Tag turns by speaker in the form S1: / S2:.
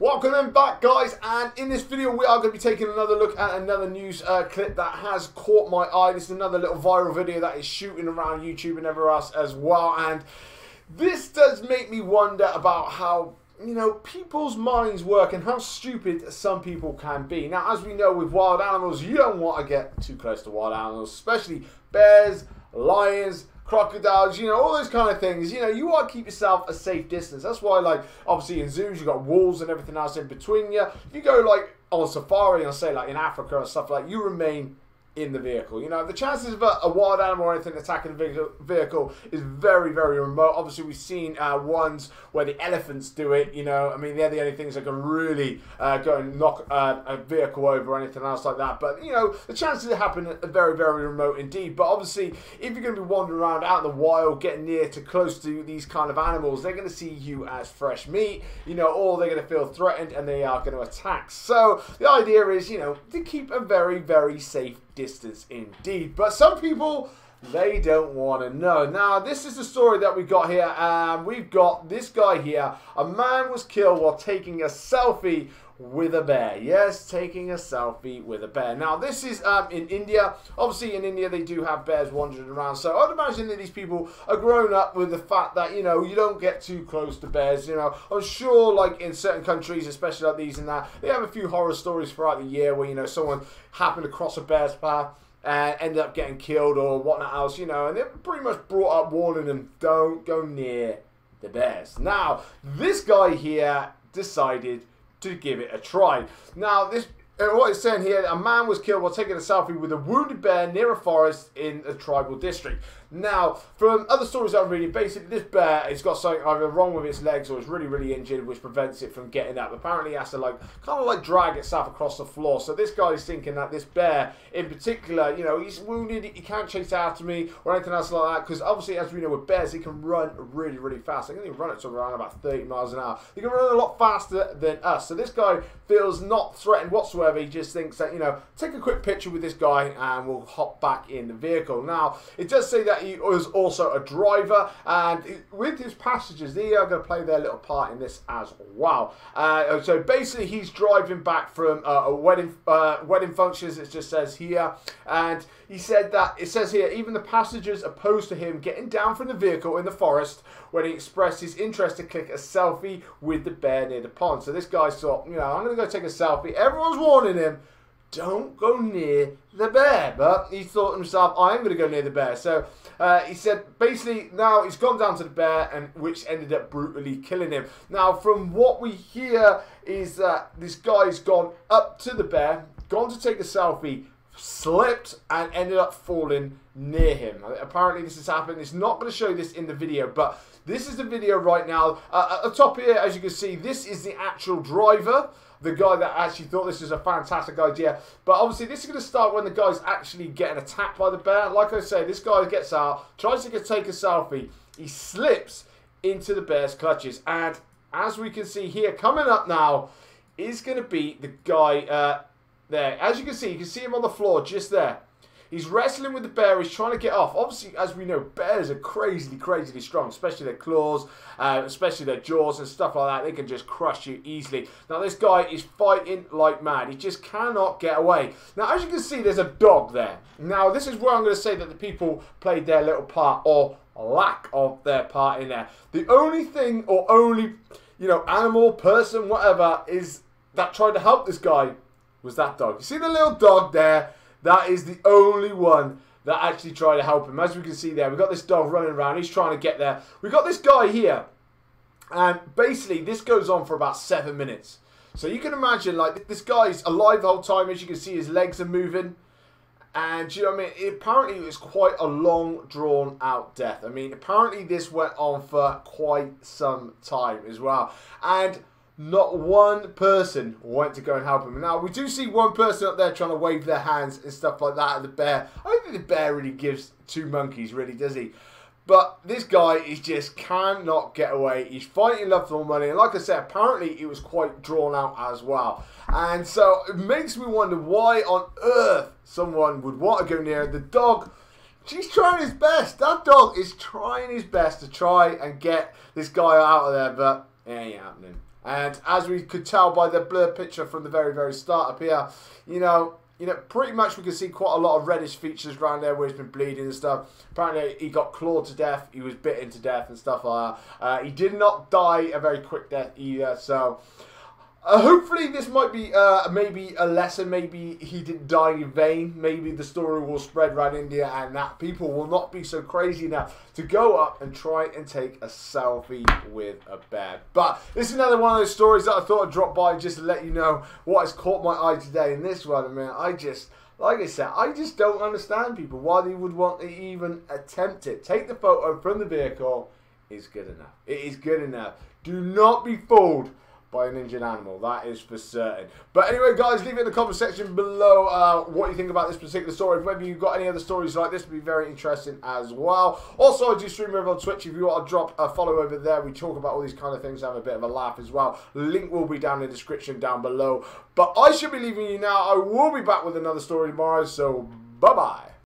S1: Welcome back, guys, and in this video we are going to be taking another look at another news clip that has caught my eye. This is another little viral video that is shooting around YouTube and everywhere else as well, and this does make me wonder about how, you know, people's minds work and how stupid some people can be. Now, as we know with wild animals, you don't want to get too close to wild animals, especially bears, lions, crocodiles, you know, all those kind of things. You know, you want to keep yourself a safe distance. That's why, like, obviously in zoos you've got walls and everything else in between you. If you go like on safari and say like in Africa and stuff like, you remain in the vehicle. You know, the chances of a wild animal or anything attacking the vehicle is very, very remote. Obviously, we've seen ones where the elephants do it. You know, I mean, they're the only things that can really go and knock a vehicle over or anything else like that. But, you know, the chances of it happening are very, very remote indeed. But obviously, if you're going to be wandering around out in the wild, getting near to close to these kind of animals, they're going to see you as fresh meat, you know, or they're going to feel threatened and they are going to attack. So the idea is, you know, to keep a very, very safe distance indeed. But some people, they don't want to know. Now, this is the story that we got here. We've got this guy here. A man was killed while taking a selfie with a bear. Yes, taking a selfie with a bear. Now, this is in India. Obviously, in India, they do have bears wandering around. So I'd imagine that these people are grown up with the fact that, you know, you don't get too close to bears. You know, I'm sure, like, in certain countries, especially like these and that, they have a few horror stories throughout the year where, you know, someone happened to cross a bear's path and ended up getting killed or whatnot else, you know, and they're pretty much brought up warning them, don't go near the bears. Now, this guy here decided to give it a try. Now, this what it's saying here, a man was killed while taking a selfie with a wounded bear near a forest in a tribal district. Now, from other stories I'm reading, basically this bear has got something either wrong with its legs or it's really, really injured, which prevents it from getting up. Apparently, it has to kind of like drag itself across the floor. So this guy is thinking that this bear, in particular, you know, he's wounded, he can't chase after me or anything else like that. Because obviously, as we know with bears, they can run really, really fast. They can even run it to around about 30 miles an hour. They can run a lot faster than us. So this guy feels not threatened whatsoever. He just thinks that, you know, take a quick picture with this guy and we'll hop back in the vehicle. Now, it does say that he was also a driver, and with his passengers, they are going to play their little part in this as well. So basically, he's driving back from a wedding functions. It just says here, and he said that it says here, even the passengers opposed to him getting down from the vehicle in the forest when he expressed his interest to click a selfie with the bear near the pond. So this guy thought, you know, I'm going to go take a selfie. Everyone's warning him, don't go near the bear. But he thought to himself, I am going to go near the bear. So he said, basically, now he's gone down to the bear, and which ended up brutally killing him. Now, from what we hear is that this guy's gone up to the bear, gone to take a selfie, slipped, and ended up falling near him. Apparently, this has happened. It's not going to show this in the video, but this is the video right now. At the top here, as you can see, this is the actual driver, the guy that actually thought this was a fantastic idea. But obviously, this is going to start when the guy's actually getting attacked by the bear. Like I say, this guy gets out, tries to take a selfie. He slips into the bear's clutches. And as we can see here, coming up now is going to be the guy there. As you can see him on the floor just there. He's wrestling with the bear. He's trying to get off. Obviously, as we know, bears are crazily, crazily strong, especially their claws, especially their jaws and stuff like that. They can just crush you easily. Now, this guy is fighting like mad. He just cannot get away. Now, as you can see, there's a dog there. Now, this is where I'm going to say that the people played their little part, or lack of their part in there. The only thing, or only, you know, animal, person, whatever, is that tried to help this guy was that dog. You see the little dog there? That is the only one that actually tried to help him. As we can see there, we've got this dog running around. He's trying to get there. We've got this guy here. And basically, this goes on for about 7 minutes. So you can imagine, like, this guy's alive the whole time. As you can see, his legs are moving. And, you know what I mean? Apparently, it was quite a long, drawn-out death. I mean, apparently, this went on for quite some time as well. And not one person went to go and help him. Now, we do see one person up there trying to wave their hands and stuff like that at the bear. I don't think the bear really gives two monkeys, really, does he? But this guy is just cannot get away. He's fighting love for money. And like I said, apparently it was quite drawn out as well. And so it makes me wonder why on earth someone would want to go near the dog. She's trying his best. That dog is trying his best to try and get this guy out of there. But It ain't happening. And as we could tell by the blur picture from the very, very start up here, you know, pretty much we can see quite a lot of reddish features around there where he's been bleeding and stuff. Apparently, he got clawed to death. He was bitten to death and stuff like that. He did not die a very quick death either. So, hopefully this might be maybe a lesson. Maybe he didn't die in vain. Maybe the story will spread around India and that people will not be so crazy now to go up and try and take a selfie with a bear. But this is another one of those stories that I thought I'd drop by just to let you know what has caught my eye today. And this one, man, like I said, I just don't understand people. Why they would want to even attempt it. Take the photo from the vehicle is good enough. It is good enough. Do not be fooled by an injured animal, that is for certain. But anyway, guys, leave it in the comment section below what you think about this particular story. Maybe you've got any other stories like this, would be very interesting as well. Also, I do stream over on Twitch. If you want to drop a follow over there, we talk about all these kind of things, have a bit of a laugh as well. Link will be down in the description down below. But I should be leaving you now. I will be back with another story tomorrow, so bye-bye.